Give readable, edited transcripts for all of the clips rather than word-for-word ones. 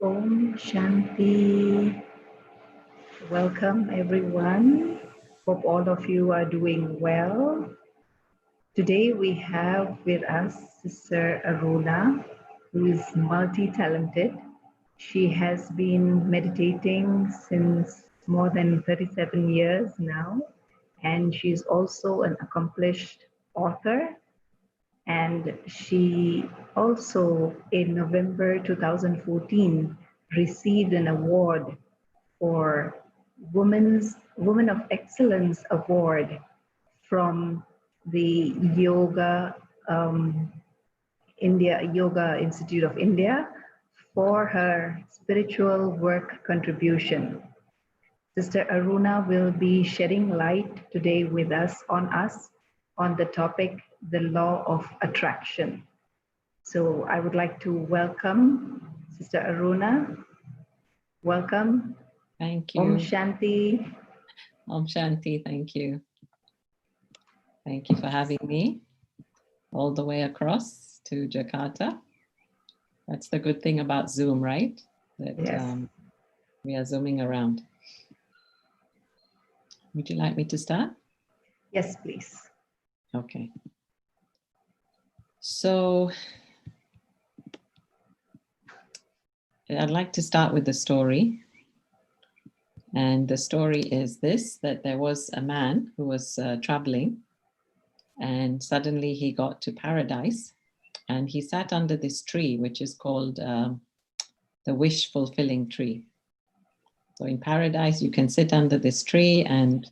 Om Shanti. Welcome, everyone. Hope all of you are doing well. Today we have with us Sister Aruna, who is multi-talented. She has been meditating since more than 37 years now, and she's also an accomplished author. And she also, in November 2014, received an award for Women of Excellence Award from the Yoga Institute of India for her spiritual work contribution. Sister Aruna will be shedding light today with us on the topic, the law of attraction. So I would like to welcome Sister Aruna. Welcome. Thank you. Om Shanti. Om Shanti, thank you. Thank you for having me all the way across to Jakarta. That's the good thing about Zoom, right? That Yes. We are zooming around. Would you like me to start? Yes, please. Okay. So I'd like to start with the story. And the story is this, that there was a man who was traveling, and suddenly he got to paradise, and he sat under this tree, which is called the wish-fulfilling tree. So in paradise, you can sit under this tree, and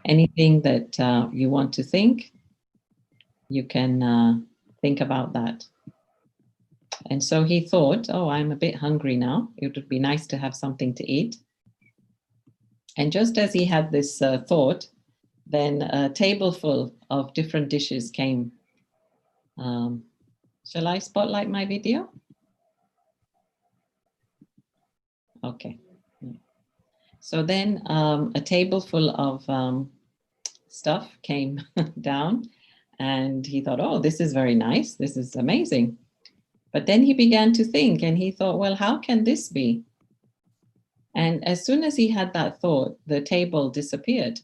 anything that you want to think, you can think about that. And so he thought, oh, I'm a bit hungry now. It would be nice to have something to eat. And just as he had this thought, then a table full of different dishes came. Shall I spotlight my video? Okay. So then a table full of stuff came down, and he thought, oh, this is very nice. This is amazing. But then he began to think, and he thought, well, how can this be? And as soon as he had that thought, the table disappeared.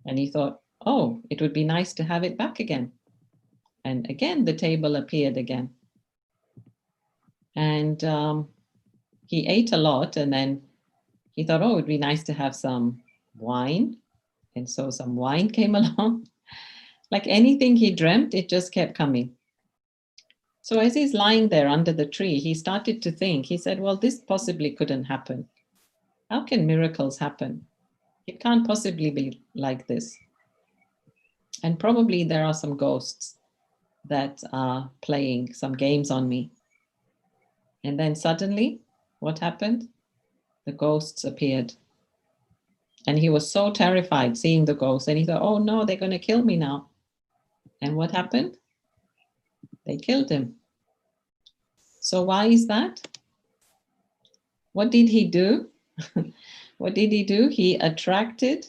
And he thought, oh, it would be nice to have it back again. And again, the table appeared again. And he ate a lot, and then he thought, oh, it would be nice to have some wine. And so some wine came along. Like anything he dreamt, it just kept coming. So as he's lying there under the tree, he started to think. He said, well, this possibly couldn't happen. How can miracles happen? It can't possibly be like this. And probably there are some ghosts that are playing some games on me. And then suddenly, what happened? The ghosts appeared. And he was so terrified seeing the ghosts. And he thought, oh no, they're going to kill me now. And what happened? They killed him. So why is that? What did he do? What did he do? He attracted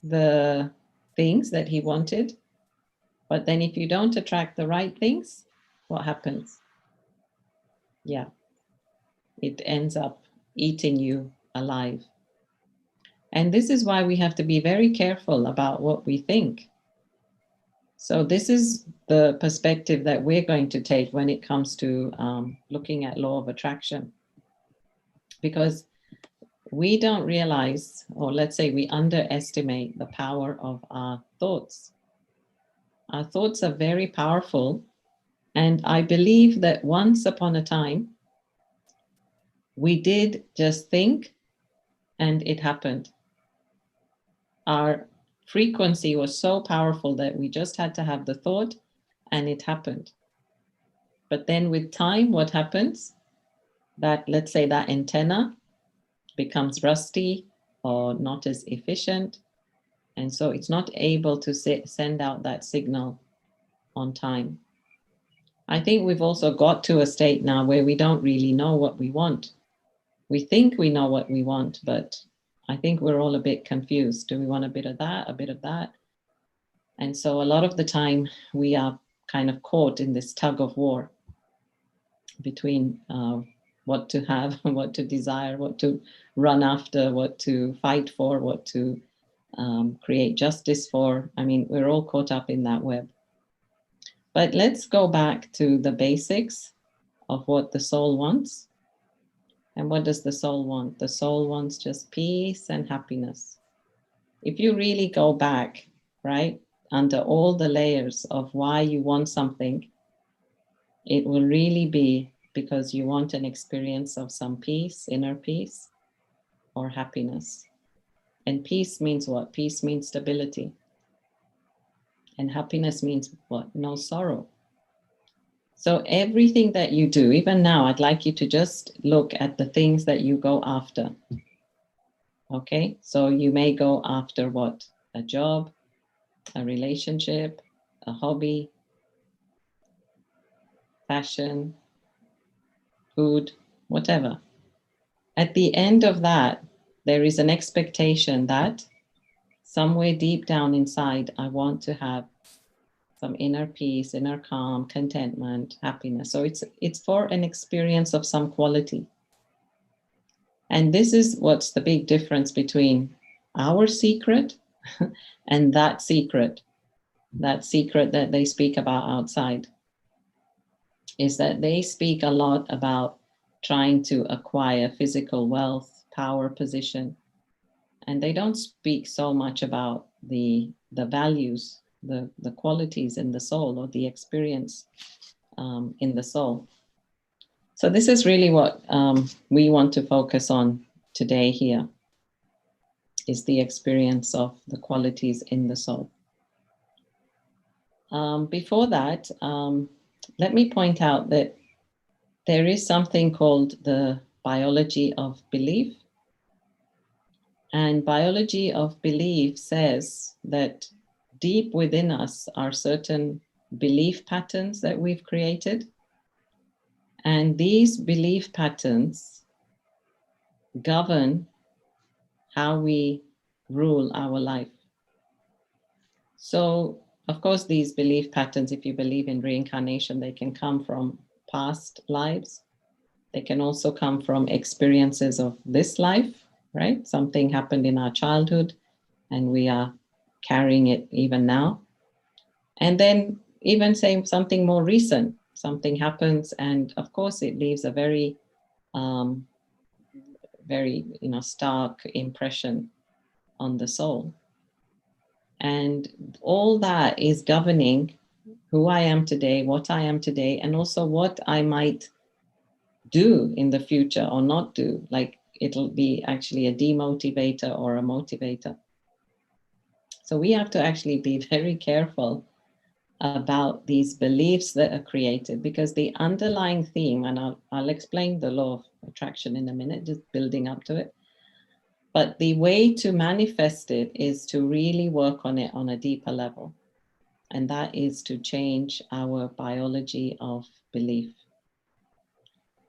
the things that he wanted. But then if you don't attract the right things, what happens? Yeah, it ends up eating you alive. And this is why we have to be very careful about what we think. So this is the perspective that we're going to take when it comes to looking at law of attraction. Because we don't realize, or let's say we underestimate the power of our thoughts. Our thoughts are very powerful. And I believe that once upon a time, we did just think and it happened. Our frequency was so powerful that we just had to have the thought and it happened. But then with time, what happens? That, let's say that antenna becomes rusty or not as efficient. And so it's not able to send out that signal on time. I think we've also got to a state now where we don't really know what we want. We think we know what we want, but I think we're all a bit confused. Do we want a bit of that, a bit of that? And so a lot of the time we are kind of caught in this tug of war between what to have, what to desire, what to run after, what to fight for, what to create justice for. I mean, we're all caught up in that web. But let's go back to the basics of what the soul wants. And what does the soul want? The soul wants just peace and happiness. If you really go back, right, under all the layers of why you want something, it will really be because you want an experience of some peace, inner peace, or happiness. And peace means what? Peace means stability. And happiness means what? No sorrow. So everything that you do, even now, I'd like you to just look at the things that you go after. Okay, so you may go after what? A job, a relationship, a hobby, fashion, food, whatever. At the end of that, there is an expectation that somewhere deep down inside, I want to have some inner peace, inner calm, contentment, happiness. So it's for an experience of some quality. And this is what's the big difference between our secret and that secret that they speak about outside, is that they speak a lot about trying to acquire physical wealth, power, position. And they don't speak so much about the values, the qualities in the soul, or the experience in the soul. So this is really what we want to focus on today here, is the experience of the qualities in the soul. Before that, let me point out that there is something called the biology of belief. And biology of belief says that deep within us are certain belief patterns that we've created. And these belief patterns govern how we rule our life. So, of course, these belief patterns, if you believe in reincarnation, they can come from past lives. They can also come from experiences of this life, right? Something happened in our childhood and we are carrying it even now. And then even saying something more recent, something happens, and of course it leaves a very, very, stark impression on the soul. And all that is governing who I am today, what I am today, and also what I might do in the future or not do. Like it'll be actually a demotivator or a motivator. So we have to actually be very careful about these beliefs that are created, because the underlying theme, and I'll explain the law of attraction in a minute, just building up to it. But the way to manifest it is to really work on it on a deeper level. And that is to change our biology of belief.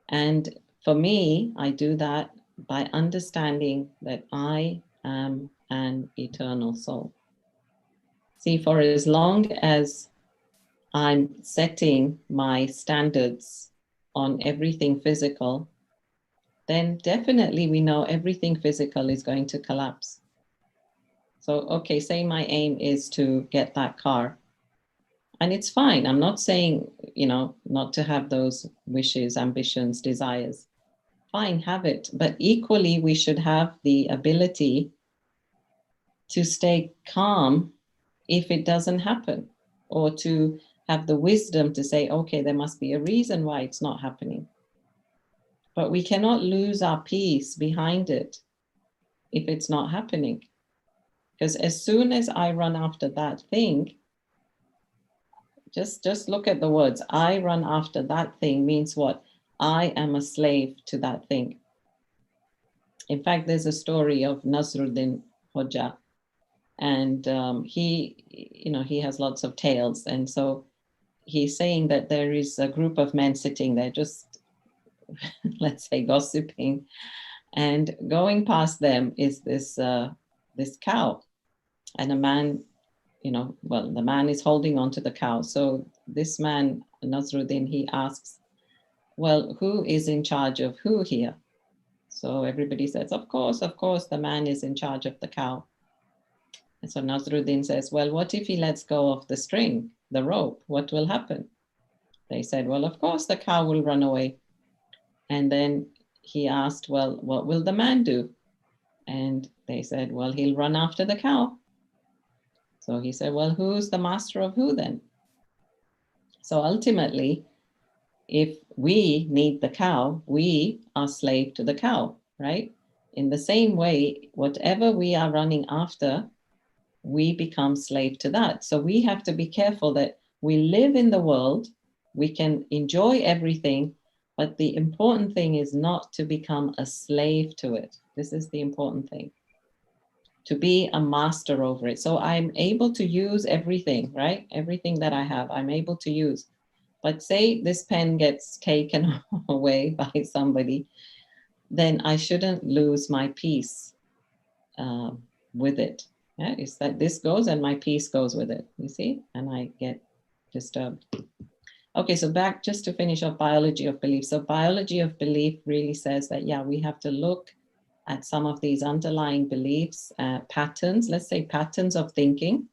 And for me, I do that by understanding that I am an eternal soul. See, for as long as I'm setting my standards on everything physical, then definitely we know everything physical is going to collapse. So, okay, say my aim is to get that car. And it's fine. I'm not saying, not to have those wishes, ambitions, desires. Fine, have it. But equally, we should have the ability to stay calm if it doesn't happen, or to have the wisdom to say, okay, there must be a reason why it's not happening. But we cannot lose our peace behind it if it's not happening. Because as soon as I run after that thing, just look at the words, I run after that thing means what? I am a slave to that thing. In fact, there's a story of Nasruddin Hoja, and he has lots of tales. And so he's saying that there is a group of men sitting there just, let's say, gossiping, and going past them is this cow, and a man, the man is holding on to the cow. So this man, Nasruddin, he asks, well, who is in charge of who here? So everybody says, of course, the man is in charge of the cow. And so Nasruddin says, well, what if he lets go of the string, the rope? What will happen? They said, well, of course, the cow will run away. And then he asked, well, what will the man do? And they said, well, he'll run after the cow. So he said, well, who's the master of who then? So ultimately, if we need the cow, we are slave to the cow, right? In the same way, whatever we are running after, we become slave to that. So we have to be careful that we live in the world, we can enjoy everything, but the important thing is not to become a slave to it. This is the important thing, to be a master over it. So I'm able to use everything, right? Everything that I have, I'm able to use. But say this pen gets taken away by somebody, then I shouldn't lose my peace with it. Yeah, it's that this goes and my peace goes with it, you see, and I get disturbed. Okay, so back just to finish off biology of belief. So biology of belief really says that, yeah, we have to look at some of these underlying beliefs, patterns, let's say patterns of thinking.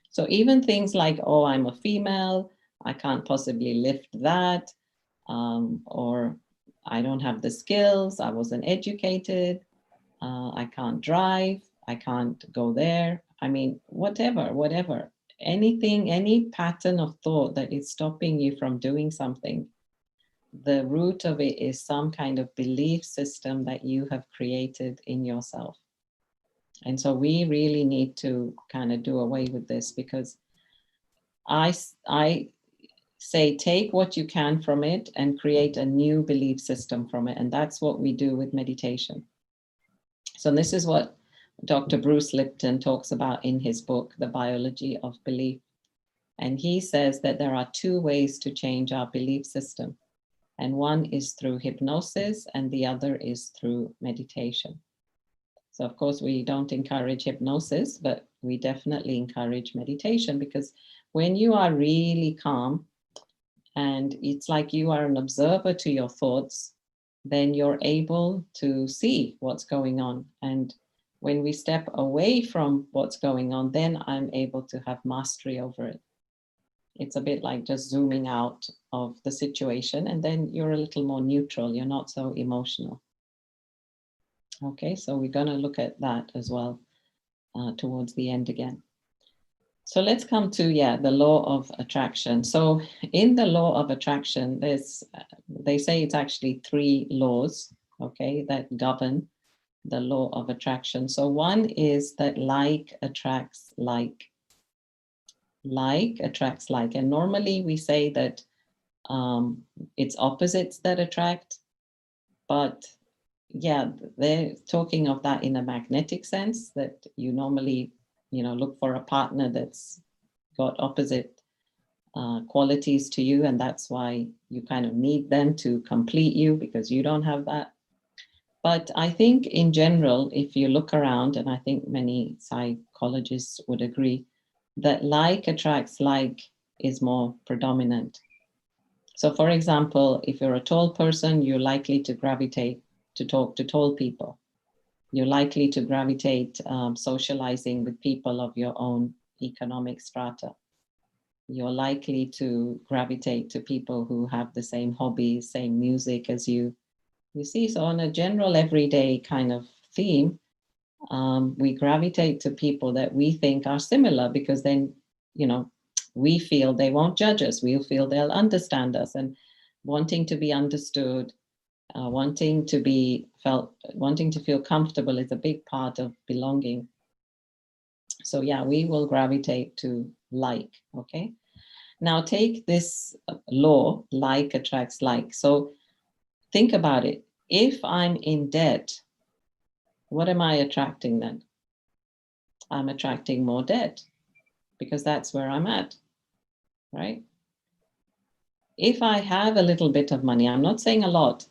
So even things like, oh, I'm a female, I can't possibly lift that, or I don't have the skills, I wasn't educated, I can't drive, I can't go there. I mean, whatever, anything, any pattern of thought that is stopping you from doing something, the root of it is some kind of belief system that you have created in yourself. And so we really need to kind of do away with this, because I say take what you can from it and create a new belief system from it. And that's what we do with meditation. So this is what Dr. Bruce Lipton talks about in his book, The Biology of Belief. And he says that there are two ways to change our belief system. And one is through hypnosis and the other is through meditation. So of course, we don't encourage hypnosis, but we definitely encourage meditation, because when you are really calm and it's like you are an observer to your thoughts, then you're able to see what's going on. And when we step away from what's going on, then I'm able to have mastery over it. It's a bit like just zooming out of the situation, and then you're a little more neutral. You're not so emotional. Okay, so we're going to look at that as well towards the end again. So let's come to, the law of attraction. So in the law of attraction, they say it's actually 3 laws, okay, that govern the law of attraction. So one is that like attracts like. Like attracts like. And normally we say that it's opposites that attract, but they're talking of that in a magnetic sense, that you normally, look for a partner that's got opposite qualities to you, and that's why you kind of need them to complete you, because you don't have that. But I think in general, if you look around, and I think many psychologists would agree, that like attracts like is more predominant. So for example, if you're a tall person, you're likely to gravitate to talk to tall people. You're likely to gravitate socializing with people of your own economic strata. You're likely to gravitate to people who have the same hobbies, same music as you. You see, so on a general everyday kind of theme, we gravitate to people that we think are similar, because then, we feel they won't judge us. We feel they'll understand us, and wanting to be understood, wanting to feel comfortable is a big part of belonging. So we will gravitate to like, okay? Now take this law, like attracts like. So think about it. If I'm in debt, what am I attracting then? I'm attracting more debt, because that's where I'm at, right? If I have a little bit of money, I'm not saying a lot,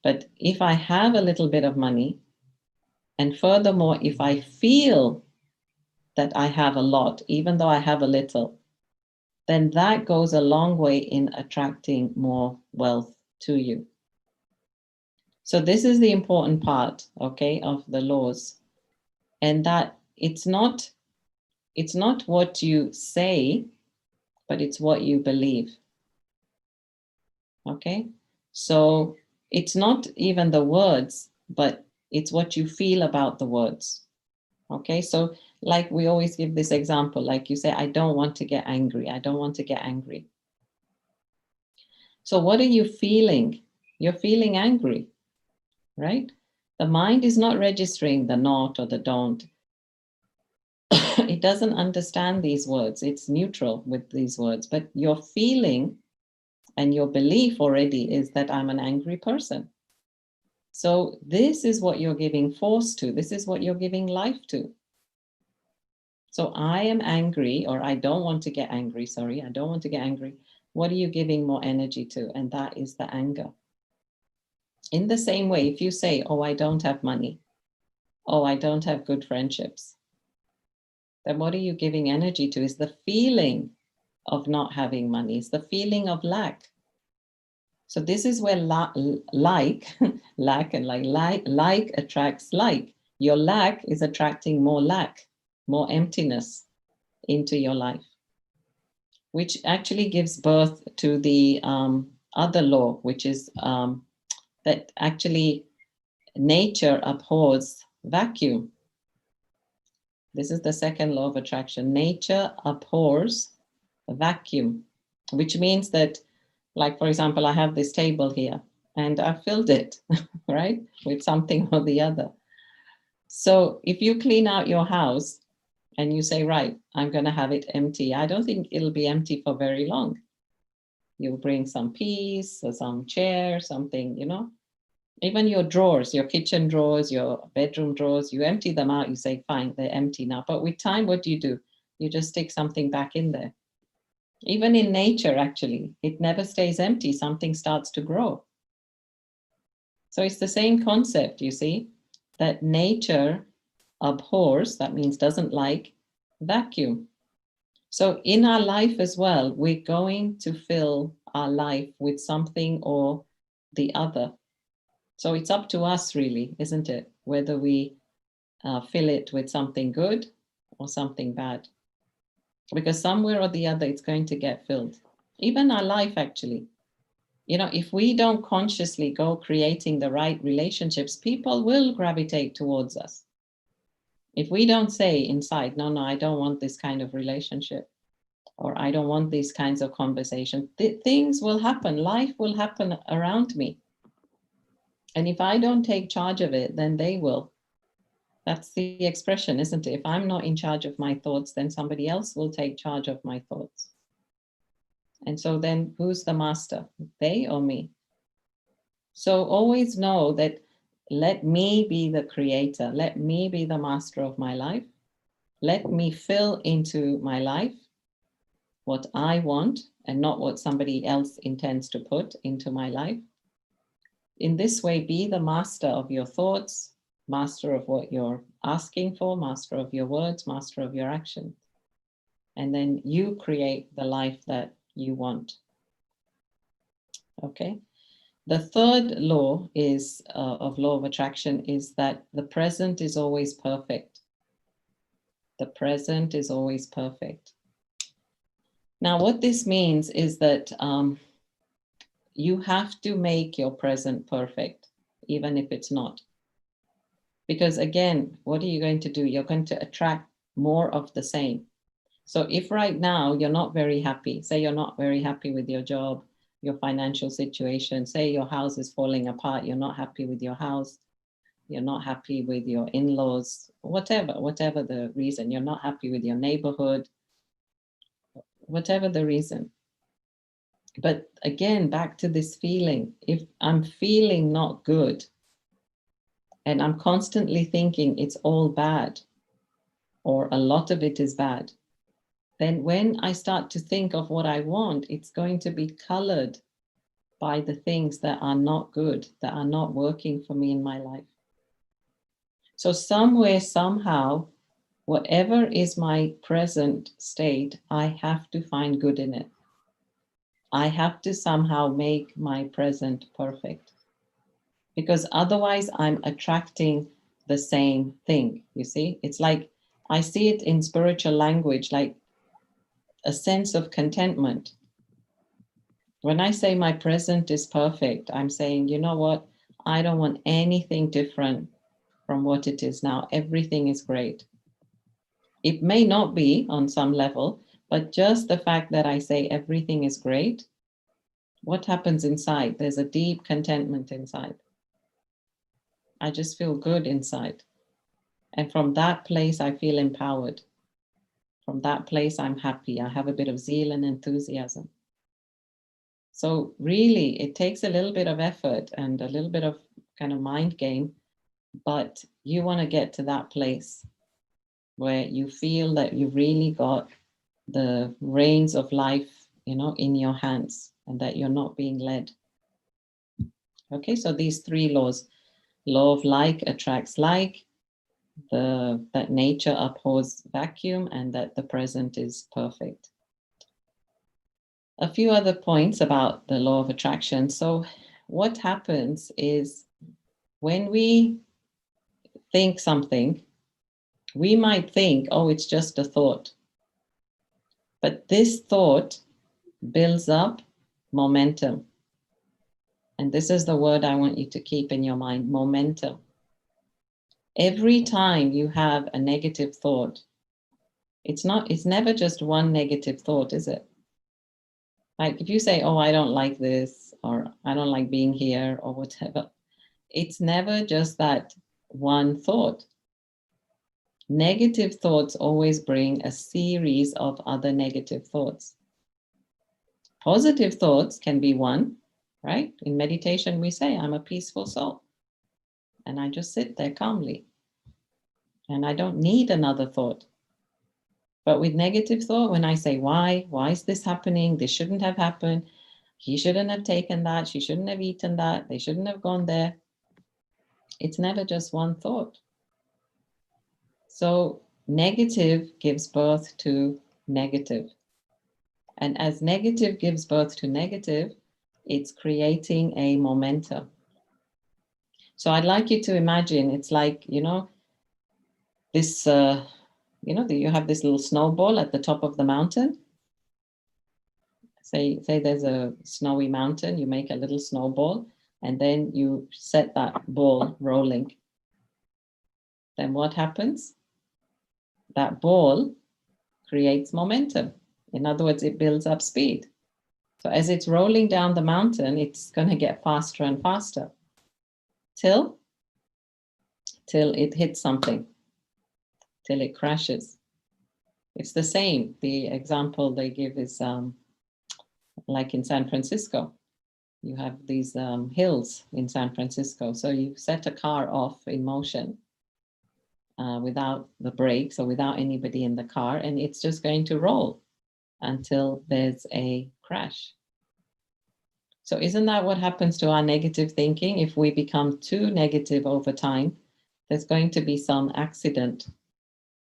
but if I have a little bit of money, and furthermore, if I feel that I have a lot, even though I have a little, then that goes a long way in attracting more wealth to you. So this is the important part, okay, of the laws. And that it's not what you say, but it's what you believe. Okay? So it's not even the words, but it's what you feel about the words. Okay? So like we always give this example, like you say, I don't want to get angry. I don't want to get angry. So what are you feeling? You're feeling angry, right? The mind is not registering the not or the don't. It doesn't understand these words. It's neutral with these words, but your feeling and your belief already is that I'm an angry person. So this is what you're giving force to. This is what you're giving life to. So I am angry, or I don't want to get angry. Sorry, I don't want to get angry. What are you giving more energy to? And that is the anger. In the same way, if you say, oh, I don't have money, oh, I don't have good friendships, then what are you giving energy to? Is the feeling of not having money, is the feeling of lack. So this is where lack and like attracts like. Your lack is attracting more lack, more emptiness into your life, which actually gives birth to the other law, which is that actually nature abhors vacuum. This is the second law of attraction. Nature abhors vacuum, which means that, like, for example, I have this table here and I filled it, right, with something or the other. So if you clean out your house and you say, right, I'm going to have it empty, I don't think it'll be empty for very long. You'll bring some peace or some chair, something, you know. Even your drawers, your kitchen drawers, your bedroom drawers, you empty them out, you say, fine, they're empty now. But with time, what do? You just stick something back in there. Even in nature, actually, it never stays empty. Something starts to grow. So it's the same concept, you see, that nature abhors, that means doesn't like, vacuum. So in our life as well, we're going to fill our life with something or the other. So it's up to us, really, isn't it? Whether we fill it with something good or something bad. Because somewhere or the other, it's going to get filled. Even our life, actually. You know, if we don't consciously go creating the right relationships, people will gravitate towards us. If we don't say inside, no, I don't want this kind of relationship, or I don't want these kinds of conversations, things will happen. Life will happen around me. And if I don't take charge of it, then they will. That's the expression, isn't it? If I'm not in charge of my thoughts, then somebody else will take charge of my thoughts. And so then who's the master? They or me? So always know that let me be the creator. Let me be the master of my life. Let me fill into my life what I want and not what somebody else intends to put into my life. In this way, be the master of your thoughts, master of what you're asking for, master of your words, master of your actions. And then you create the life that you want. Okay? The third law is of law of attraction is that the present is always perfect. The present is always perfect. Now, what this means is that you have to make your present perfect, even if it's not. Because again, what are you going to do? You're going to attract more of the same. So if right now you're not very happy, say you're not very happy with your job, your financial situation, say your house is falling apart, you're not happy with your house, you're not happy with your in-laws, whatever the reason, you're not happy with your neighborhood, whatever the reason. But again, back to this feeling, if I'm feeling not good and I'm constantly thinking it's all bad or a lot of it is bad, then when I start to think of what I want, it's going to be colored by the things that are not good, that are not working for me in my life. So somewhere, somehow, whatever is my present state, I have to find good in it. I have to somehow make my present perfect, because otherwise I'm attracting the same thing. You see, it's like I see it in spiritual language, like a sense of contentment. When I say my present is perfect, I'm saying, you know what? I don't want anything different from what it is now. Everything is great. It may not be on some level, but just the fact that I say everything is great, what happens inside? There's a deep contentment inside. I just feel good inside. And from that place, I feel empowered. From that place, I'm happy. I have a bit of zeal and enthusiasm. So really, it takes a little bit of effort and a little bit of kind of mind game, but you want to get to that place where you feel that you really got the reins of life, in your hands, and that you're not being led. Okay, so these three laws: law of like attracts like, that nature upholds vacuum, and that the present is perfect. A few other points about the law of attraction. So what happens is when we think something, we might think, oh, it's just a thought. But this thought builds up momentum. And this is the word I want you to keep in your mind: momentum. Every time you have a negative thought, it's never just one negative thought, is it? Like if you say, oh, I don't like this, or I don't like being here, or whatever, it's never just that one thought. Negative thoughts always bring a series of other negative thoughts. Positive thoughts can be one, right? In meditation, we say, I'm a peaceful soul. And I just sit there calmly. And I don't need another thought. But with negative thought, when I say, why is this happening? This shouldn't have happened. He shouldn't have taken that. She shouldn't have eaten that. They shouldn't have gone there. It's never just one thought. So negative gives birth to negative. And as negative gives birth to negative, it's creating a momentum. So I'd like you to imagine it's like, this, you have this little snowball at the top of the mountain. Say there's a snowy mountain, you make a little snowball, and then you set that ball rolling. Then what happens? That ball creates momentum. In other words, it builds up speed. So as it's rolling down the mountain, it's going to get faster and faster till it hits something, till it crashes. It's the same. The example they give is like in San Francisco. You have these hills in San Francisco. So you set a car off in motion without the brakes or without anybody in the car, and it's just going to roll until there's a crash. So isn't that what happens to our negative thinking? If we become too negative over time, there's going to be some accident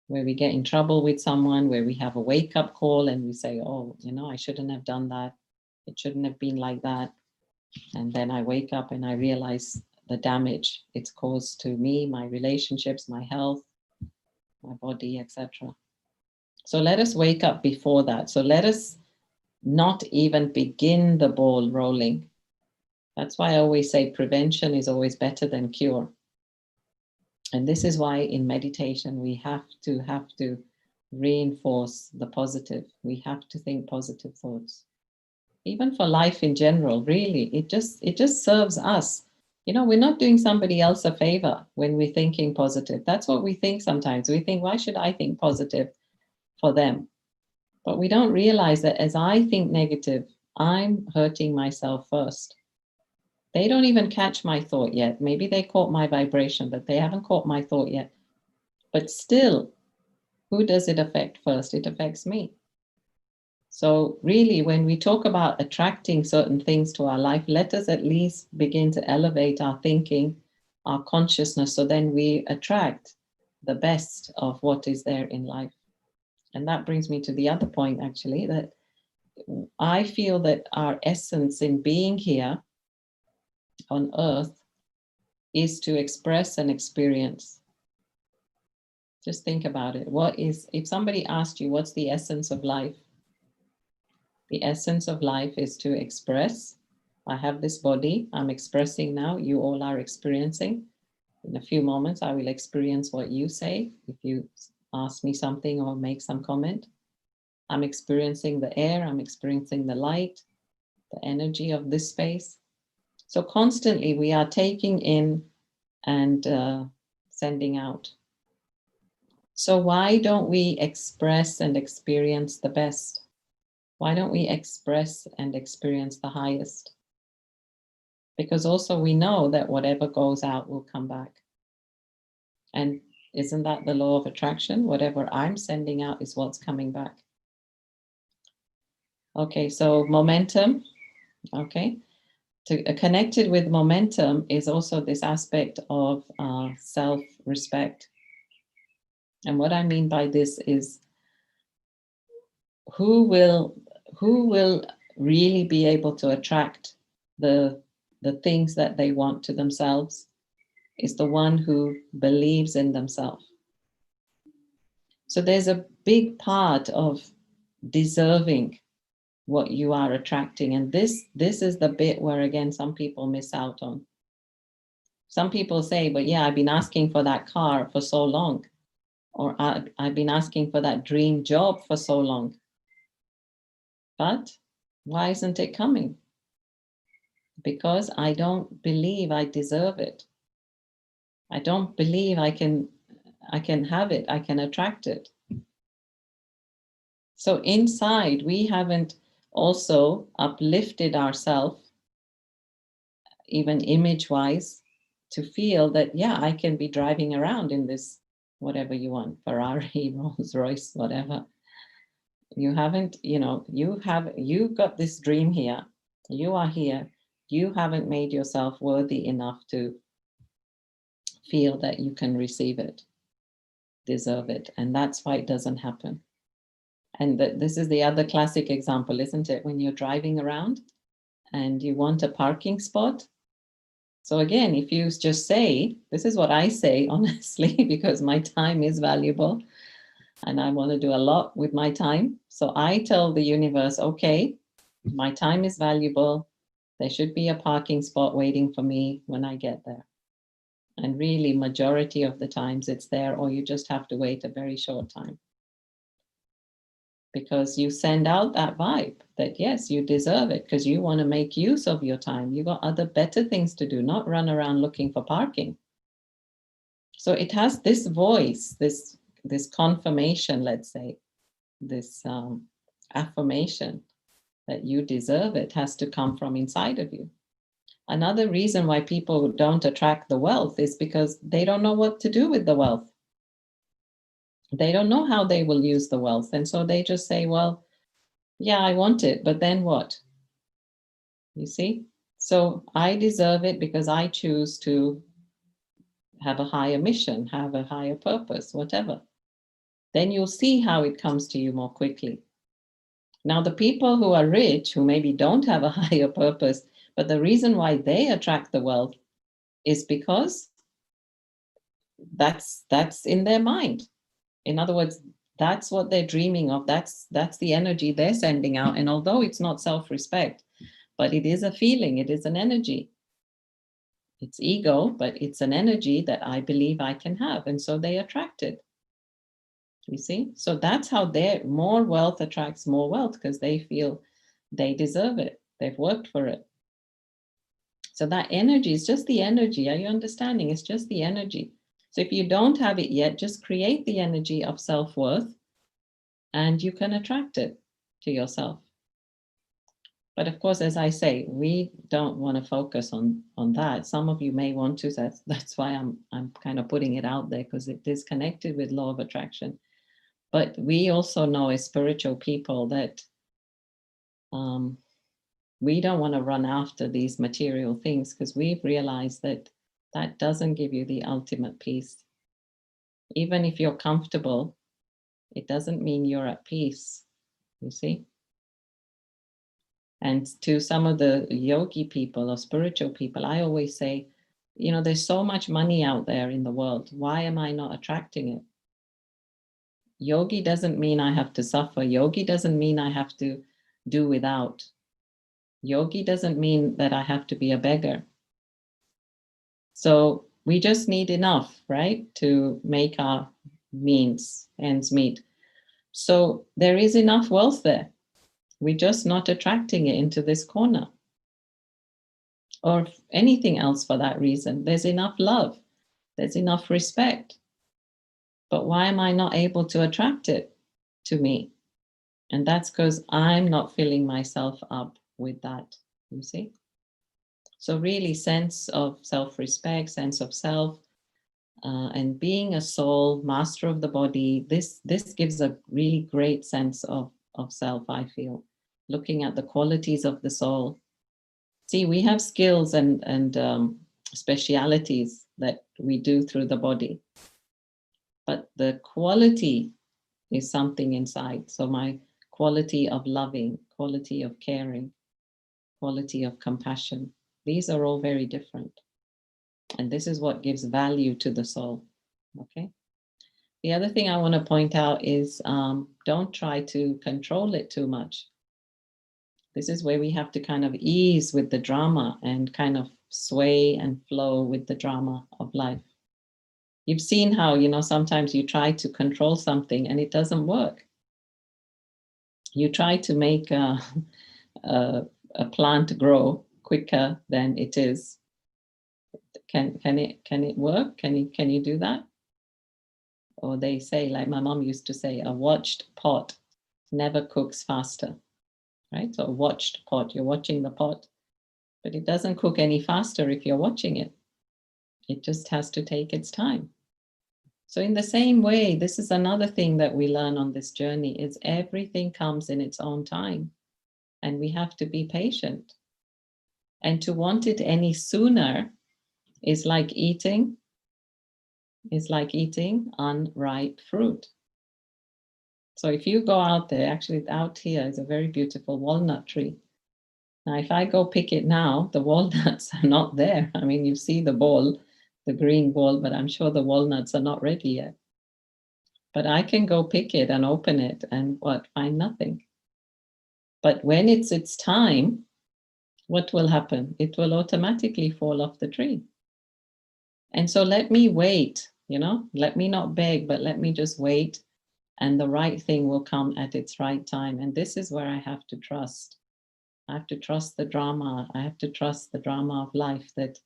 where we get in trouble with someone, where we have a wake-up call and we say, oh, I shouldn't have done that. It shouldn't have been like that. And then I wake up and I realize the damage it's caused to me, my relationships, my health, my body, etc. So let us wake up before that. So let us not even begin the ball rolling. That's why I always say prevention is always better than cure. And this is why in meditation we have to reinforce the positive. We have to think positive thoughts. Even for life in general, really, it just serves us. We're not doing somebody else a favor when we're thinking positive. That's what we think sometimes. We think, why should I think positive for them? But we don't realize that as I think negative, I'm hurting myself first. They don't even catch my thought yet. Maybe they caught my vibration, but they haven't caught my thought yet. But still, who does it affect first? It affects me. So really, when we talk about attracting certain things to our life, let us at least begin to elevate our thinking, our consciousness, so then we attract the best of what is there in life. And that brings me to the other point, actually, that I feel that our essence in being here on earth is to express and experience. Just think about it. If somebody asked you, what's the essence of life? The essence of life is to express. I have this body, I'm expressing now, you all are experiencing. In a few moments, I will experience what you say. If you ask me something or make some comment, I'm experiencing the air, I'm experiencing the light, the energy of this space. So constantly we are taking in and sending out. So why don't we express and experience the best? Why don't we express and experience the highest? Because also we know that whatever goes out will come back. And isn't that the law of attraction? Whatever I'm sending out is what's coming back. Okay, so momentum, okay. Connected with momentum is also this aspect of self-respect. And what I mean by this is who will really be able to attract the things that they want to themselves is the one who believes in themselves. So there's a big part of deserving what you are attracting. And this is the bit where, again, some people miss out on. Some people say, but yeah, I've been asking for that car for so long, or I've been asking for that dream job for so long. But why isn't it coming? Because I don't believe I deserve it. I don't believe I can have it, I can attract it. So inside, we haven't also uplifted ourselves, even image-wise, to feel that, yeah, I can be driving around in this, whatever you want, Ferrari, Rolls Royce, whatever. You haven't, you've got this dream here. You are here. You haven't made yourself worthy enough to feel that you can receive it, deserve it. And that's why it doesn't happen. And this is the other classic example, isn't it? When you're driving around and you want a parking spot. So again, if you just say, this is what I say, honestly, because my time is valuable and I want to do a lot with my time. So I tell the universe, okay, my time is valuable. There should be a parking spot waiting for me when I get there. And really, majority of the times it's there, or you just have to wait a very short time. Because you send out that vibe that, yes, you deserve it because you want to make use of your time. You got other better things to do, not run around looking for parking. So it has this voice, this confirmation, let's say, this affirmation that you deserve it has to come from inside of you. Another reason why people don't attract the wealth is because they don't know what to do with the wealth. They don't know how they will use the wealth. And so they just say, well, yeah, I want it, but then what? You see? So I deserve it because I choose to have a higher mission, have a higher purpose, whatever. Then you'll see how it comes to you more quickly. Now, the people who are rich, who maybe don't have a higher purpose, but the reason why they attract the wealth is because that's in their mind. In other words, that's what they're dreaming of. That's the energy they're sending out. And although it's not self-respect, but it is a feeling, it is an energy. It's ego, but it's an energy that I believe I can have. And so they attract it. You see? So that's how more wealth attracts more wealth, because they feel they deserve it. They've worked for it. So that energy is just the energy. Are you understanding? It's just the energy. So if you don't have it yet, just create the energy of self-worth and you can attract it to yourself. But of course, as I say, we don't want to focus on that. Some of you may want to. That's why I'm kind of putting it out there, because it is connected with law of attraction. But we also know as spiritual people that we don't want to run after these material things, because we've realized that that doesn't give you the ultimate peace. Even if you're comfortable, it doesn't mean you're at peace, you see? And to some of the yogi people or spiritual people, I always say, you know, there's so much money out there in the world. Why am I not attracting it? Yogi doesn't mean I have to suffer. Yogi doesn't mean I have to do without. Yogi doesn't mean that I have to be a beggar. So we just need enough, right, to make our ends meet. So there is enough wealth there. We're just not attracting it into this corner. Or anything else for that reason. There's enough love. There's enough respect. But why am I not able to attract it to me? And that's because I'm not filling myself up with that, you see? So really sense of self-respect, sense of self, and being a soul, master of the body, this gives a really great sense of self, I feel. Looking at the qualities of the soul. See, we have skills and specialities that we do through the body. But the quality is something inside. So my quality of loving, quality of caring, quality of compassion, these are all very different. And this is what gives value to the soul, okay? The other thing I want to point out is don't try to control it too much. This is where we have to kind of ease with the drama and kind of sway and flow with the drama of life. You've seen how, you know, sometimes you try to control something and it doesn't work. You try to make a plant grow quicker than it is. Can it work? Can you do that? Or they say, like my mom used to say, a watched pot never cooks faster, right? So a watched pot, you're watching the pot, but it doesn't cook any faster if you're watching it. It just has to take its time. So in the same way, this is another thing that we learn on this journey is everything comes in its own time and we have to be patient. And to want it any sooner is like eating unripe fruit. So if you go out there, actually out here is a very beautiful walnut tree. Now, if I go pick it now, the walnuts are not there. I mean, you see the ball, the green ball, but I'm sure the walnuts are not ready yet. But I can go pick it and open it and find nothing. But when it's its time, what will happen? It will automatically fall off the tree. And so let me wait, you know, let me not beg, but let me just wait. And the right thing will come at its right time. And this is where I have to trust. I have to trust the drama. I have to trust the drama of life, that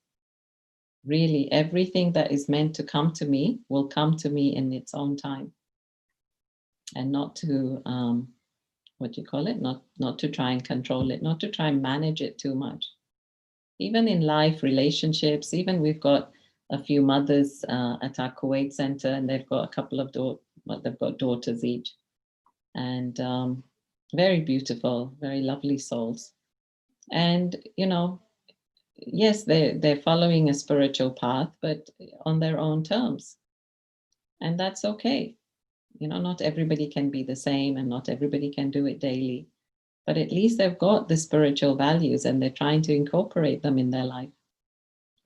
really everything that is meant to come to me will come to me in its own time. And not to, not to try and control it, not to try and manage it too much. Even in life, relationships, even we've got a few mothers at our Kuwait center, and they've got a couple of they've got daughters each. And very beautiful, very lovely souls. And, you know, yes, they're following a spiritual path, but on their own terms. And that's okay. You know, not everybody can be the same and not everybody can do it daily. But at least they've got the spiritual values and they're trying to incorporate them in their life.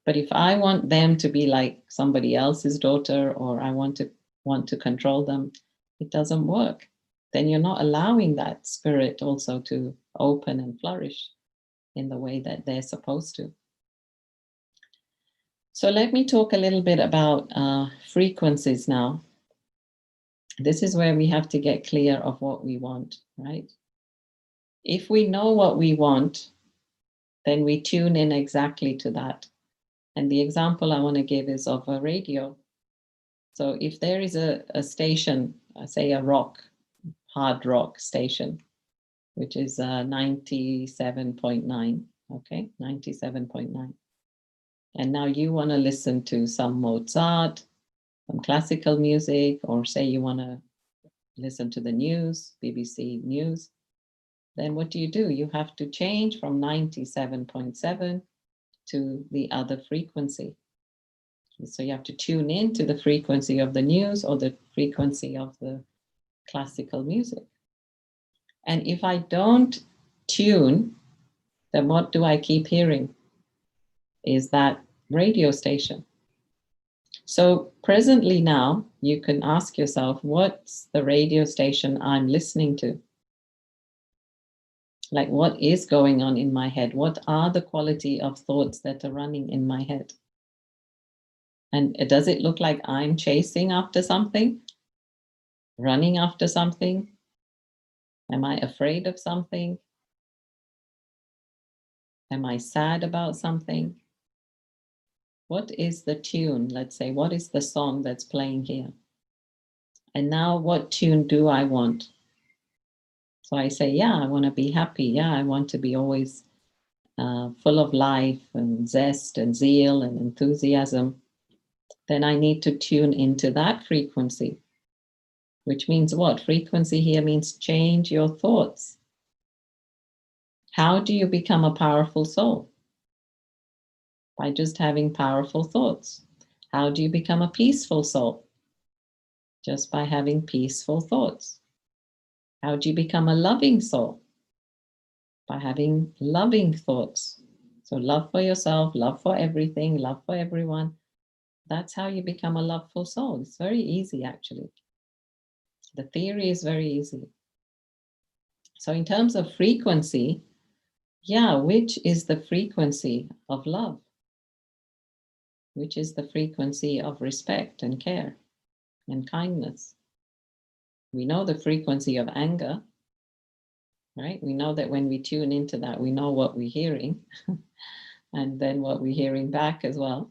But if I want them to be like somebody else's daughter, or I want to control them, it doesn't work. Then you're not allowing that spirit also to open and flourish in the way that they're supposed to. So let me talk a little bit about frequencies now. This is where we have to get clear of what we want, right? If we know what we want, then we tune in exactly to that. And the example I want to give is of a radio. So if there is a station, say a hard rock station, which is 97.9, okay, 97.9. And now you want to listen to some Mozart, some classical music, or say you want to listen to the news, BBC News, then what do? You have to change from 97.7 to the other frequency. So you have to tune in to the frequency of the news or the frequency of the classical music. And if I don't tune then what do I keep hearing? Is that radio station. So presently now, you can ask yourself, what's the radio station I'm listening to? Like, what is going on in my head? What are the quality of thoughts that are running in my head? And does it look like I'm chasing after something? Running after something? Am I afraid of something? Am I sad about something? What is the tune? Let's say, what is the song that's playing here? And now what tune do I want? So I say, yeah, I want to be happy. Yeah, I want to be always full of life and zest and zeal and enthusiasm. Then I need to tune into that frequency, which means what? Frequency here means change your thoughts. How do you become a powerful soul? By just having powerful thoughts. How do you become a peaceful soul? Just by having peaceful thoughts. How do you become a loving soul? By having loving thoughts. So love for yourself, love for everything, love for everyone. That's how you become a loveful soul. It's very easy, actually. The theory is very easy. So in terms of frequency, yeah, which is the frequency of love? Which is the frequency of respect and care and kindness? We know the frequency of anger, right? We know that when we tune into that, we know what we're hearing and then what we're hearing back as well.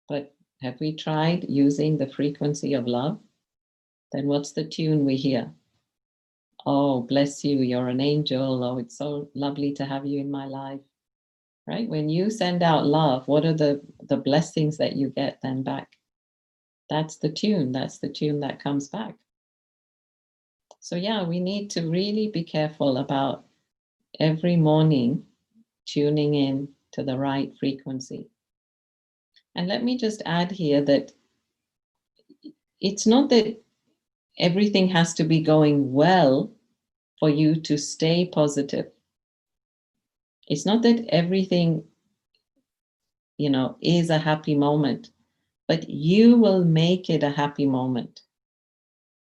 But have we tried using the frequency of love? Then what's the tune we hear? Oh, bless you, you're an angel. Oh, it's so lovely to have you in my life, right? When you send out love, what are the blessings that you get then back? That's the tune. That's the tune that comes back. So yeah, we need to really be careful about every morning tuning in to the right frequency. And let me just add here that it's not that everything has to be going well for you to stay positive. It's not that everything, is a happy moment, but you will make it a happy moment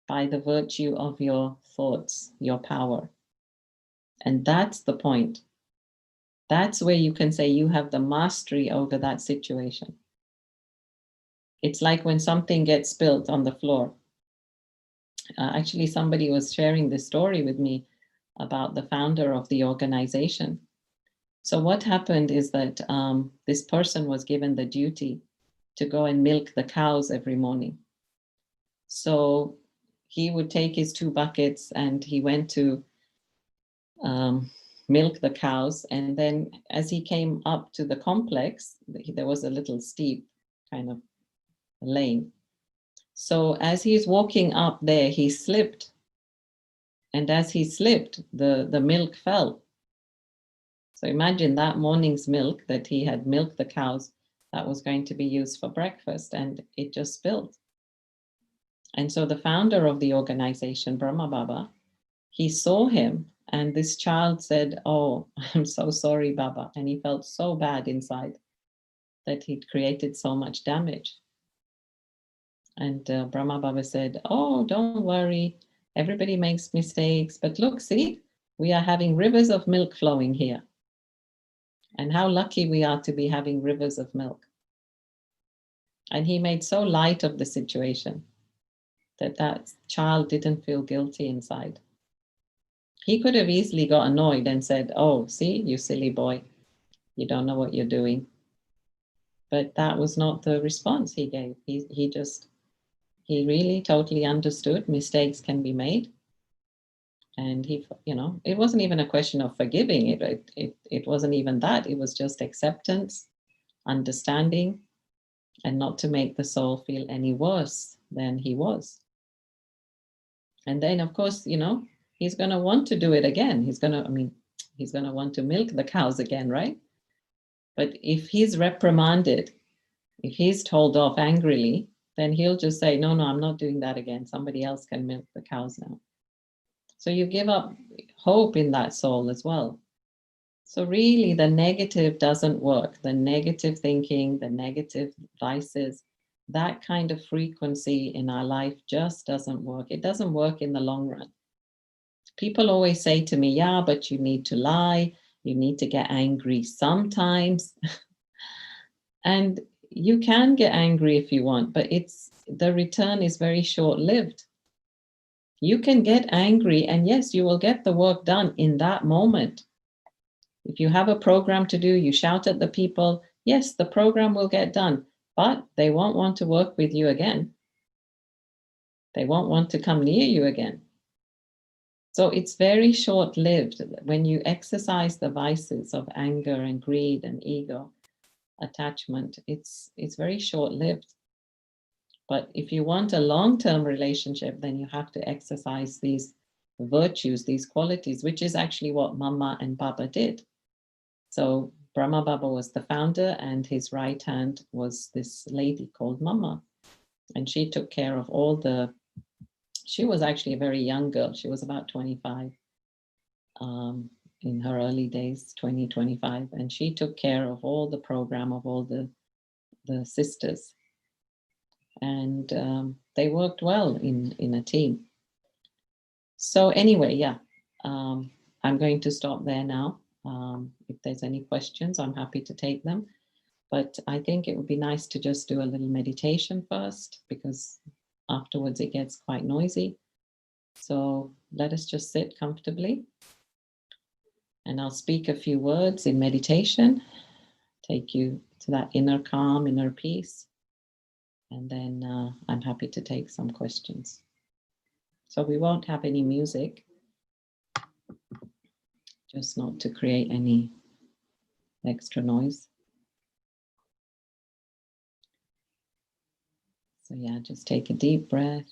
by the virtue of your thoughts, your power. And that's the point. That's where you can say you have the mastery over that situation. It's like when something gets spilled on the floor. Actually, somebody was sharing this story with me about the founder of the organization. So what happened is that this person was given the duty to go and milk the cows every morning. So he would take his 2 buckets and he went to milk the cows. And then as he came up to the complex, there was a little steep kind of lane. So as he's walking up there, he slipped. And as he slipped, the milk fell. So imagine that morning's milk that he had milked the cows, that was going to be used for breakfast, and it just spilled. And so the founder of the organization, Brahma Baba, he saw him, and this child said, "Oh, I'm so sorry, Baba." And he felt so bad inside that he'd created so much damage. And Brahma Baba said, "Oh, don't worry. Everybody makes mistakes. But look, see, we are having rivers of milk flowing here. And how lucky we are to be having rivers of milk." And he made so light of the situation that child didn't feel guilty inside. He could have easily got annoyed and said, "Oh, see, you silly boy, you don't know what you're doing." But that was not the response he gave. He really totally understood mistakes can be made. And it wasn't even a question of forgiving it. It wasn't even that. It was just acceptance, understanding, and not to make the soul feel any worse than he was. And then, of course, he's going to want to do it again. He's going to want to milk the cows again, right? But if he's reprimanded, if he's told off angrily, then he'll just say, no, I'm not doing that again. Somebody else can milk the cows now. So you give up hope in that soul as well. So really the negative doesn't work. The negative thinking, the negative vices, that kind of frequency in our life just doesn't work. It doesn't work in the long run. People always say to me, yeah, but you need to lie. You need to get angry sometimes. And you can get angry if you want, but the return is very short-lived. You can get angry and yes, you will get the work done in that moment. If you have a program to do, you shout at the people, yes, the program will get done, but they won't want to work with you again. They won't want to come near you again. So it's very short-lived. When you exercise the vices of anger and greed and ego, attachment, it's very short-lived. But if you want a long-term relationship, then you have to exercise these virtues, these qualities, which is actually what Mama and Baba did. So Brahma Baba was the founder and his right hand was this lady called Mama. And she took care of she was actually a very young girl. She was about 25 in her early days, 25. And she took care of all the program of all the sisters. And they worked well in a team. So anyway, yeah, I'm going to stop there now. If there's any questions, I'm happy to take them. But I think it would be nice to just do a little meditation first, because afterwards it gets quite noisy. So let us just sit comfortably. And I'll speak a few words in meditation, take you to that inner calm, inner peace. And then I'm happy to take some questions. So we won't have any music, just not to create any extra noise. So yeah, just take a deep breath.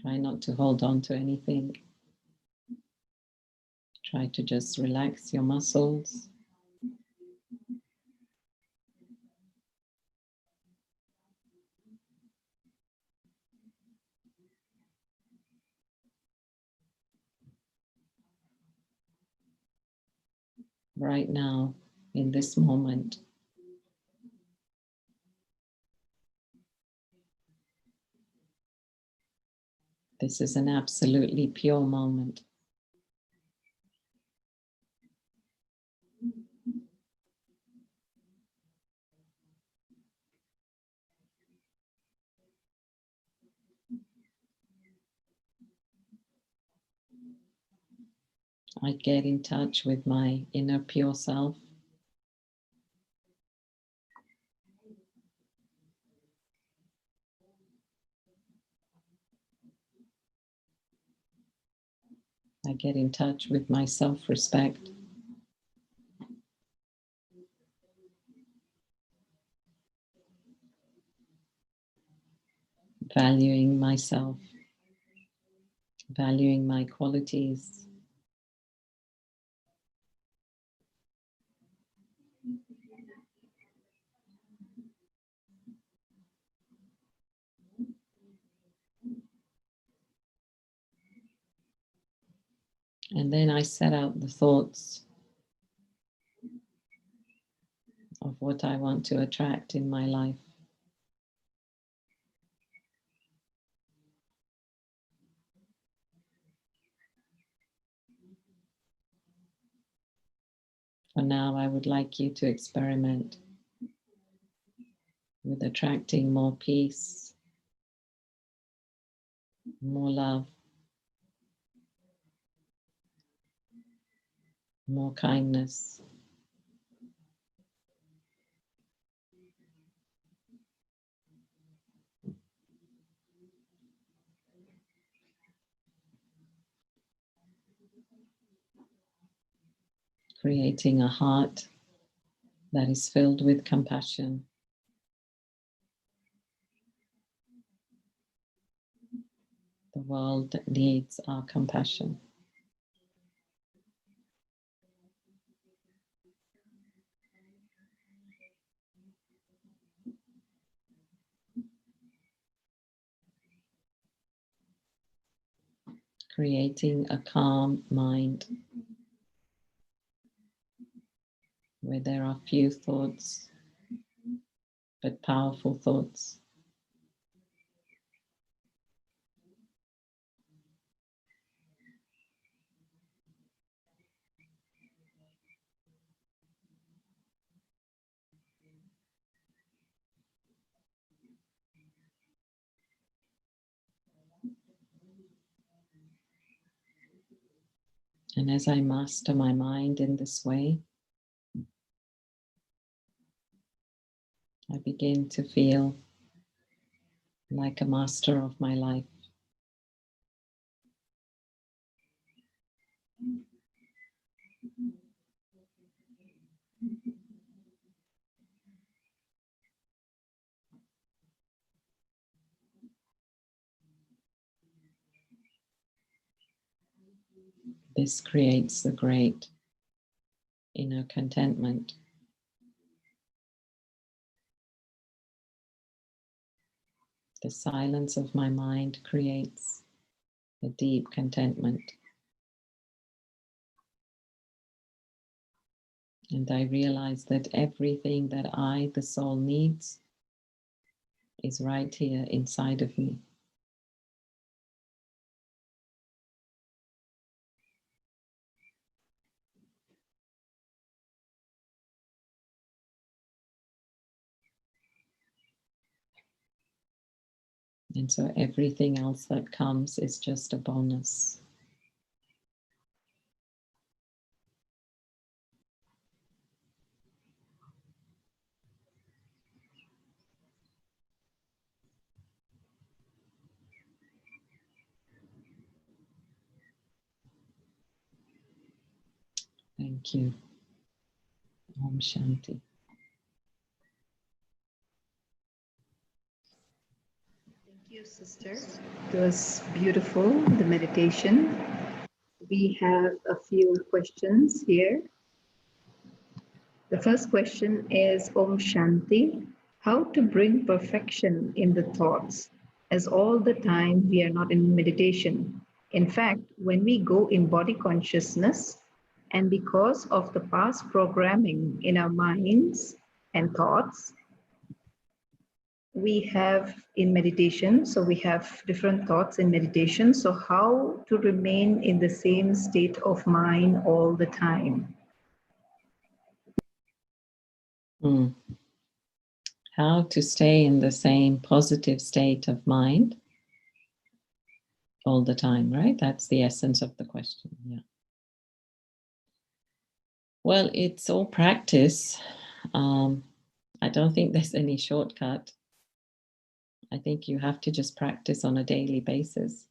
Try not to hold on to anything. Try to just relax your muscles. Right now, in this moment, this is an absolutely pure moment. I get in touch with my inner pure self. I get in touch with my self-respect. Valuing myself, valuing my qualities. And then I set out the thoughts of what I want to attract in my life. For now, I would like you to experiment with attracting more peace, more love, more kindness. Creating a heart that is filled with compassion. The world needs our compassion. creating a calm mind where there are few thoughts, but powerful thoughts. And as I master my mind in this way, I begin to feel like a master of my life. This creates the great inner contentment. The silence of my mind creates a deep contentment. And I realize that everything that I, the soul, needs is right here inside of me. And so everything else that comes is just a bonus. Thank you. Om Shanti. Thank you, sister. It was beautiful, the meditation. We have a few questions here. The first question is Om Shanti. How to bring perfection in the thoughts, as all the time we are not in meditation. In fact, when we go in body consciousness, and because of the past programming in our minds and thoughts, we have in meditation, so we have different thoughts in meditation. So how to remain in the same state of mind all the time? How to stay in the same positive state of mind all the time, right? That's the essence of the question. Yeah. Well, it's all practice. I don't think there's any shortcut. I think you have to just practice on a daily basis.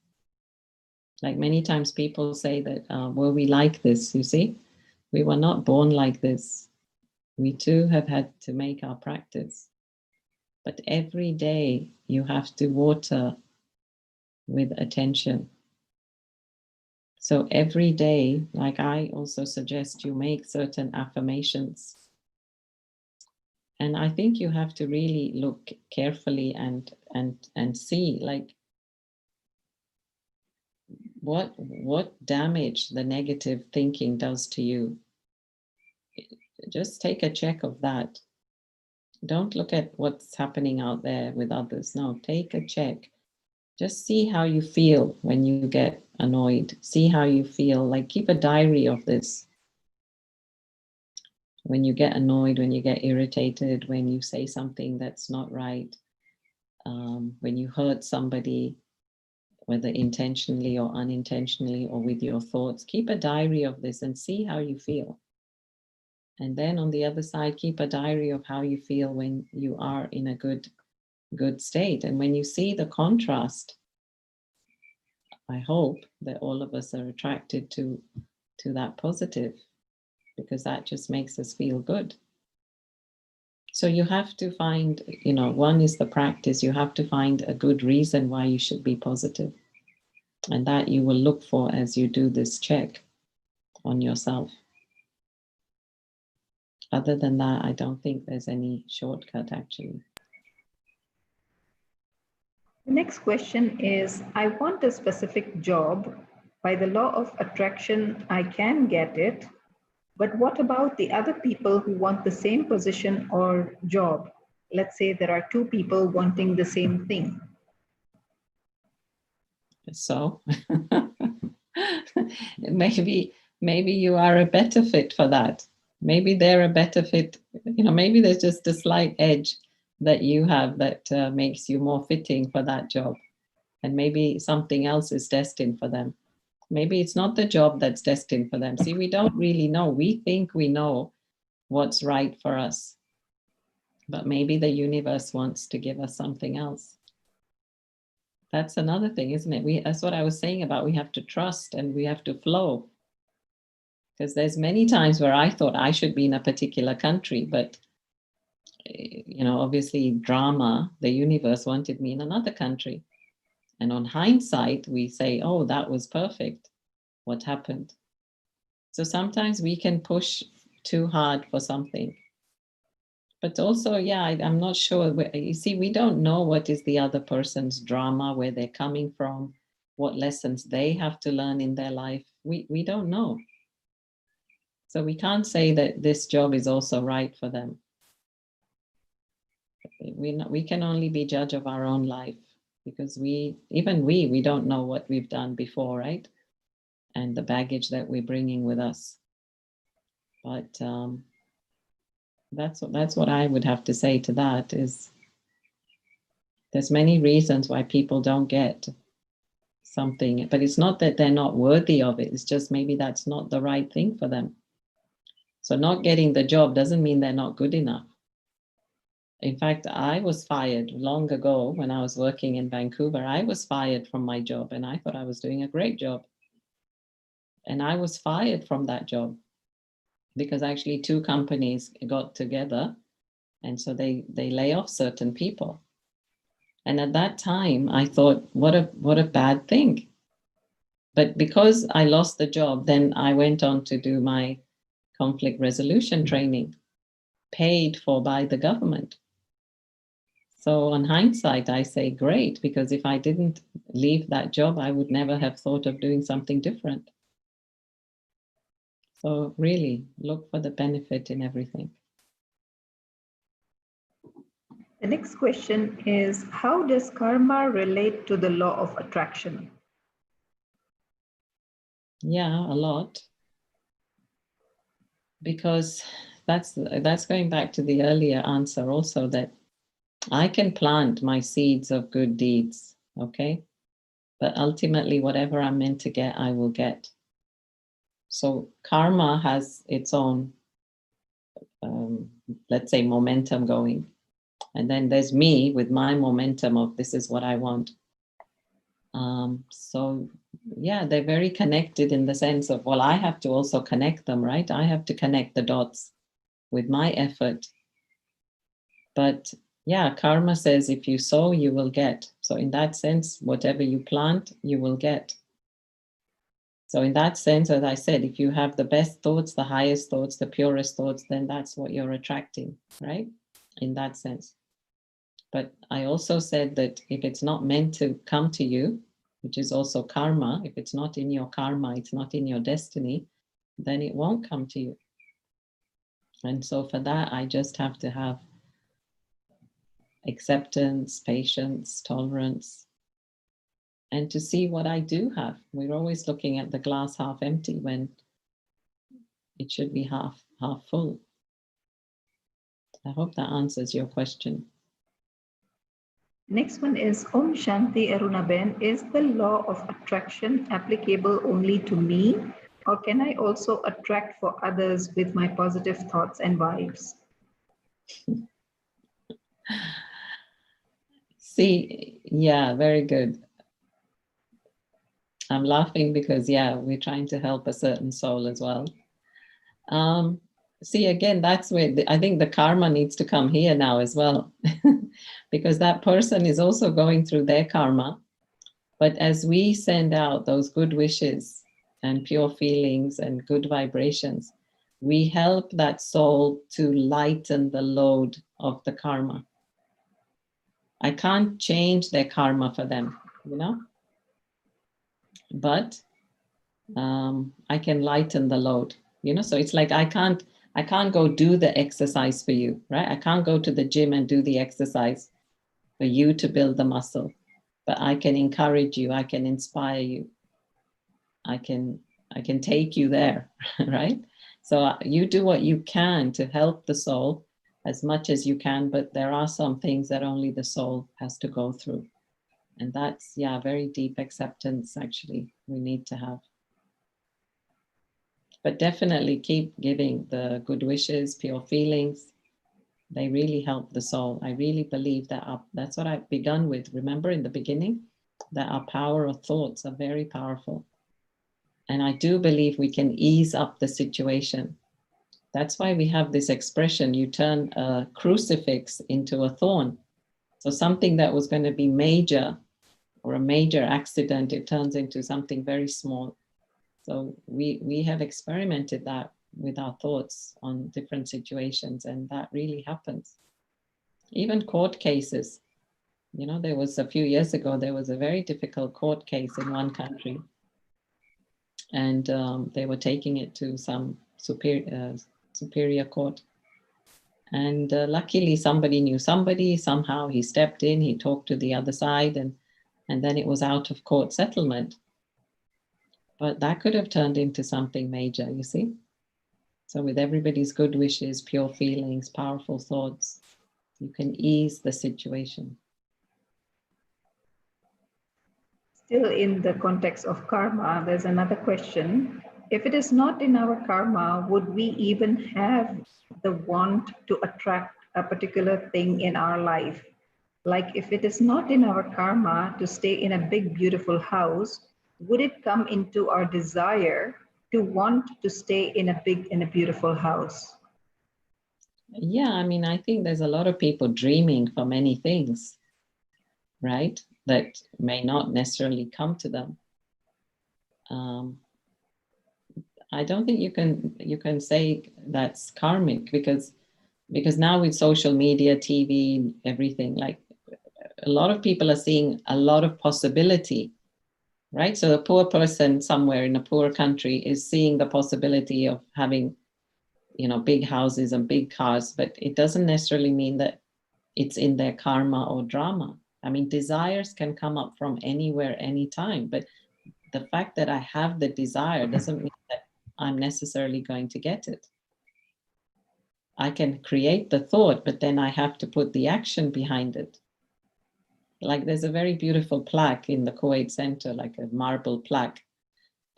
Like many times people say that, well, we like this, you see? We were not born like this. We too have had to make our practice. But every day you have to water with attention. So every day, like I also suggest you make certain affirmations. And I think you have to really look carefully and see like what damage the negative thinking does to you. Just take a check of that. Don't look at what's happening out there with others. No, take a check. Just see how you feel when you get annoyed. See how you feel. Like keep a diary of this. When you get annoyed, when you get irritated, when you say something that's not right, when you hurt somebody, whether intentionally or unintentionally or with your thoughts, keep a diary of this and see how you feel. And then on the other side, keep a diary of how you feel when you are in a good state. And when you see the contrast, I hope that all of us are attracted to that positive, because that just makes us feel good. So you have to find, one is the practice. You have to find a good reason why you should be positive. And that you will look for as you do this check on yourself. Other than that, I don't think there's any shortcut actually. The next question is, I want a specific job, By the law of attraction, I can get it. But what about the other people who want the same position or job? Let's say there are two people wanting the same thing. So maybe you are a better fit for that. Maybe they're a better fit. Maybe there's just a slight edge that you have that makes you more fitting for that job. And maybe something else is destined for them. Maybe it's not the job that's destined for them. See, we don't really know. We think we know what's right for us. But maybe the universe wants to give us something else. That's another thing, isn't it? That's what I was saying about we have to trust and we have to flow. Because there's many times where I thought I should be in a particular country, but obviously drama, the universe wanted me in another country. And on hindsight, we say, oh, that was perfect. What happened? So sometimes we can push too hard for something. But also, I'm not sure. You see, we don't know what is the other person's drama, where they're coming from, what lessons they have to learn in their life. We don't know. So we can't say that this job is also right for them. We can only be judge of our own life, because we don't know what we've done before, right? And the baggage that we're bringing with us. But that's what I would have to say to that is there's many reasons why people don't get something, but it's not that they're not worthy of it. It's just maybe that's not the right thing for them. So not getting the job doesn't mean they're not good enough. In fact, I was fired long ago when I was working in Vancouver. I was fired from my job and I thought I was doing a great job. And I was fired from that job because actually two companies got together and so they lay off certain people. And at that time, I thought, what a bad thing. But because I lost the job, then I went on to do my conflict resolution training, paid for by the government. So on hindsight, I say great, because if I didn't leave that job, I would never have thought of doing something different. So really, look for the benefit in everything. The next question is, how does karma relate to the law of attraction? Yeah, a lot. Because that's going back to the earlier answer also, that I can plant my seeds of good deeds, okay? But ultimately, whatever I'm meant to get, I will get. So karma has its own, let's say, momentum going. And then there's me with my momentum of this is what I want. So yeah, they're very connected in the sense of, well, I have to also connect them, right? I have to connect the dots with my effort. But yeah, karma says if you sow, you will get. So in that sense, whatever you plant, you will get. So in that sense, as I said, if you have the best thoughts, the highest thoughts, the purest thoughts, then that's what you're attracting, right? In that sense. But I also said that if it's not meant to come to you, which is also karma, if it's not in your karma, it's not in your destiny, then it won't come to you. And so for that, I just have to have acceptance, patience, tolerance, and to see what I do have. We're always looking at the glass half empty when it should be half full. I hope that answers your question. Next one is, Om Shanti Aruna Ben, is the law of attraction applicable only to me, or can I also attract for others with my positive thoughts and vibes? See, yeah, very good. I'm laughing because, yeah, we're trying to help a certain soul as well. See, again, that's where I think the karma needs to come here now as well, because that person is also going through their karma. But as we send out those good wishes and pure feelings and good vibrations, we help that soul to lighten the load of the karma. I can't change their karma for them, you know? But I can lighten the load, so it's like I can't go do the exercise for you, right? I can't go to the gym and do the exercise for you to build the muscle, but I can encourage you, I can inspire you, I can take you there, right? So you do what you can to help the soul as much as you can, but there are some things that only the soul has to go through. And that's, very deep acceptance, actually, we need to have. But definitely keep giving the good wishes, pure feelings. They really help the soul. I really believe that that's what I've begun with. Remember in the beginning that our power of thoughts are very powerful. And I do believe we can ease up the situation. That's why we have this expression, you turn a crucifix into a thorn. So something that was going to be major or a major accident, it turns into something very small. So we have experimented that with our thoughts on different situations, and that really happens. Even court cases. There was a few years ago, there was a very difficult court case in one country. And they were taking it to some superior court. And luckily somebody knew somebody, somehow he stepped in, he talked to the other side, and then it was out of court settlement. But that could have turned into something major, you see? So with everybody's good wishes, pure feelings, powerful thoughts, you can ease the situation. Still in the context of karma, there's another question. If it is not in our karma, would we even have the want to attract a particular thing in our life? Like if it is not in our karma to stay in a big, beautiful house, would it come into our desire to want to stay in a beautiful house? Yeah, I think there's a lot of people dreaming for many things, right? That may not necessarily come to them. I don't think you can say that's karmic because now with social media, TV, everything, like a lot of people are seeing a lot of possibility, right? So a poor person somewhere in a poor country is seeing the possibility of having, big houses and big cars, but it doesn't necessarily mean that it's in their karma or drama. Desires can come up from anywhere, anytime, but the fact that I have the desire doesn't mean that I'm necessarily going to get it. I can create the thought, but then I have to put the action behind it. Like there's a very beautiful plaque in the Kuwait Center, like a marble plaque.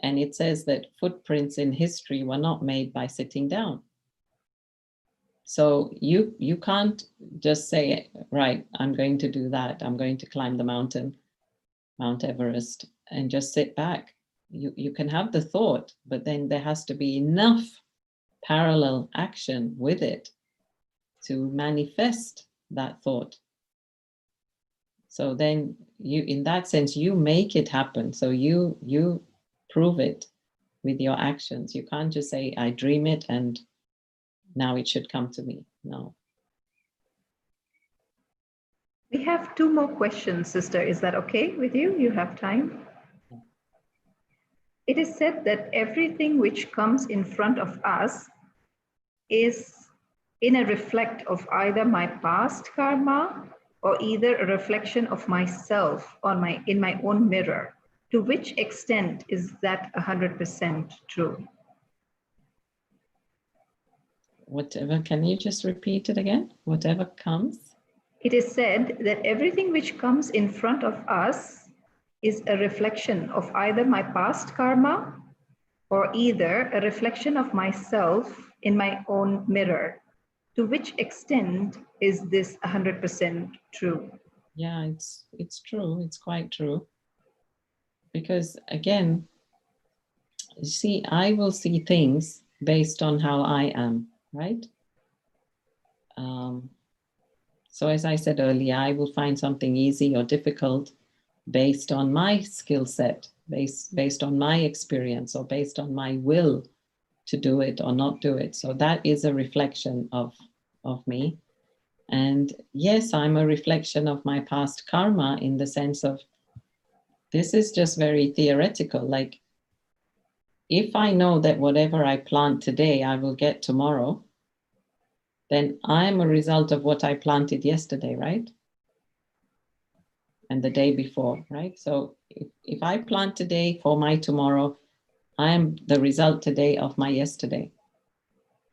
And it says that footprints in history were not made by sitting down. So you can't just say, right, I'm going to do that. I'm going to climb the mountain, Mount Everest, and just sit back. You can have the thought, but then there has to be enough parallel action with it to manifest that thought. So then in that sense, you make it happen. So you prove it with your actions. You can't just say, I dream it and now it should come to me. No. We have two more questions, sister. Is that okay with you? You have time? It is said that everything which comes in front of us is in a reflect of either my past karma or either a reflection of myself in my own mirror. To which extent is that 100% true? Whatever, can you just repeat it again? Whatever comes? It is said that everything which comes in front of us is a reflection of either my past karma or either a reflection of myself in my own mirror. To which extent is this 100% true? Yeah, it's true. It's quite true. Because again, see, I will see things based on how I am, right? So as I said earlier, I will find something easy or difficult based on my skill set, based on my experience, or based on my will to do it or not do it. So that is a reflection of me. And yes, I'm a reflection of my past karma in the sense of this is just very theoretical. Like if I know that whatever I plant today, I will get tomorrow, then I'm a result of what I planted yesterday, right? And the day before, right? So if I plant today for my tomorrow, I am the result today of my yesterday.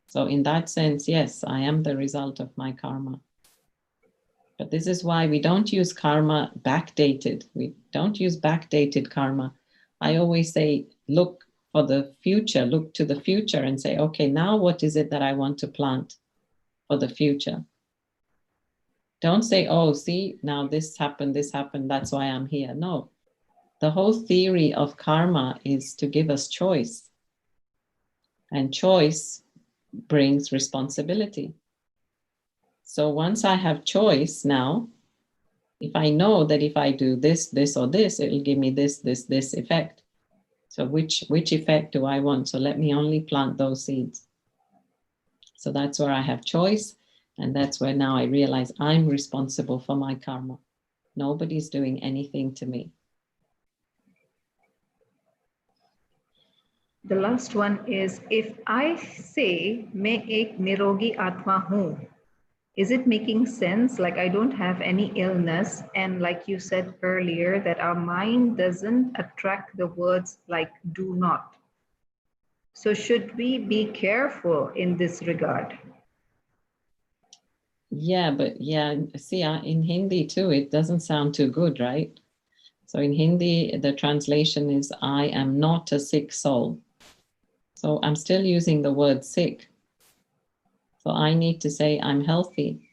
So in that sense, yes, I am the result of my karma. But this is why we don't use karma backdated. We don't use backdated karma. I always say, look for the future, look to the future and say, okay, now what is it that I want to plant for the future? Don't say, oh, see, now this happened, that's why I'm here. No, the whole theory of karma is to give us choice. And choice brings responsibility. So once I have choice now, if I know that if I do this, this, or this, it'll give me this, this, this effect. So which effect do I want? So let me only plant those seeds. So that's where I have choice. And that's where now I realize I'm responsible for my karma. Nobody's doing anything to me. The last one is, if I say, मैं एक निरोगी आत्मा हूँ, is it making sense? Like I don't have any illness. And like you said earlier, that our mind doesn't attract the words like do not. So should we be careful in this regard? Yeah, but yeah, see, in Hindi too, it doesn't sound too good, right? So in Hindi, the translation is, I am not a sick soul. So I'm still using the word sick. So I need to say I'm healthy.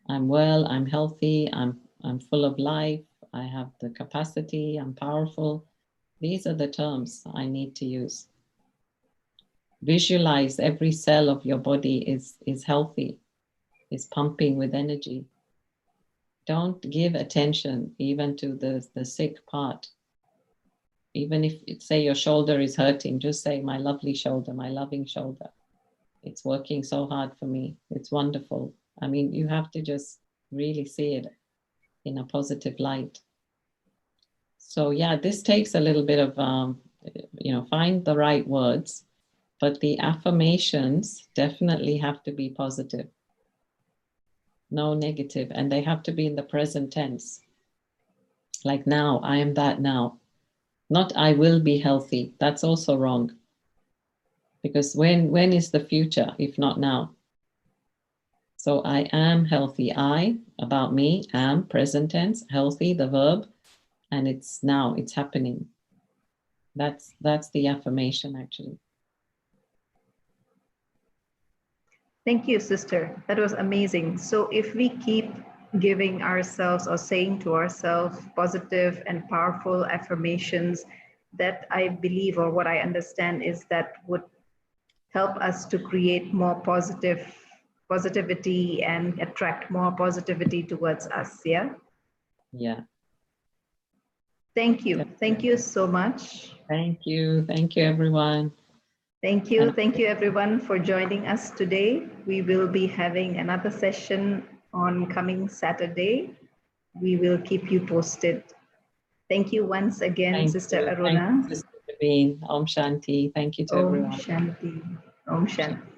I'm well, I'm healthy, I'm full of life, I have the capacity, I'm powerful. These are the terms I need to use. Visualize every cell of your body is healthy, is pumping with energy. Don't give attention even to the sick part. Even if say your shoulder is hurting, just say my lovely shoulder, my loving shoulder. It's working so hard for me. It's wonderful. I mean, you have to just really see it in a positive light. So yeah, this takes a little bit of, find the right words, but the affirmations definitely have to be positive. No negative, and they have to be in the present tense. Like now, I am that now. Not I will be healthy. That's also wrong. Because when is the future, if not now? So I am healthy. I, about me, am, present tense, healthy, the verb, and it's now, it's happening. That's the affirmation, actually. Thank you, sister. That was amazing. So if we keep giving ourselves or saying to ourselves positive and powerful affirmations, that I believe, or what I understand, is that would help us to create more positivity and attract more positivity towards us. Yeah. Yeah. Thank you. Thank you so much. Thank you. Thank you, everyone. Thank you. Thank you, everyone, for joining us today. We will be having another session on coming Saturday. We will keep you posted. Thank you once again, Sister Aruna. Thank you, Sister Devine. Om Shanti. Thank you to everyone. Om Shanti. Om Shanti.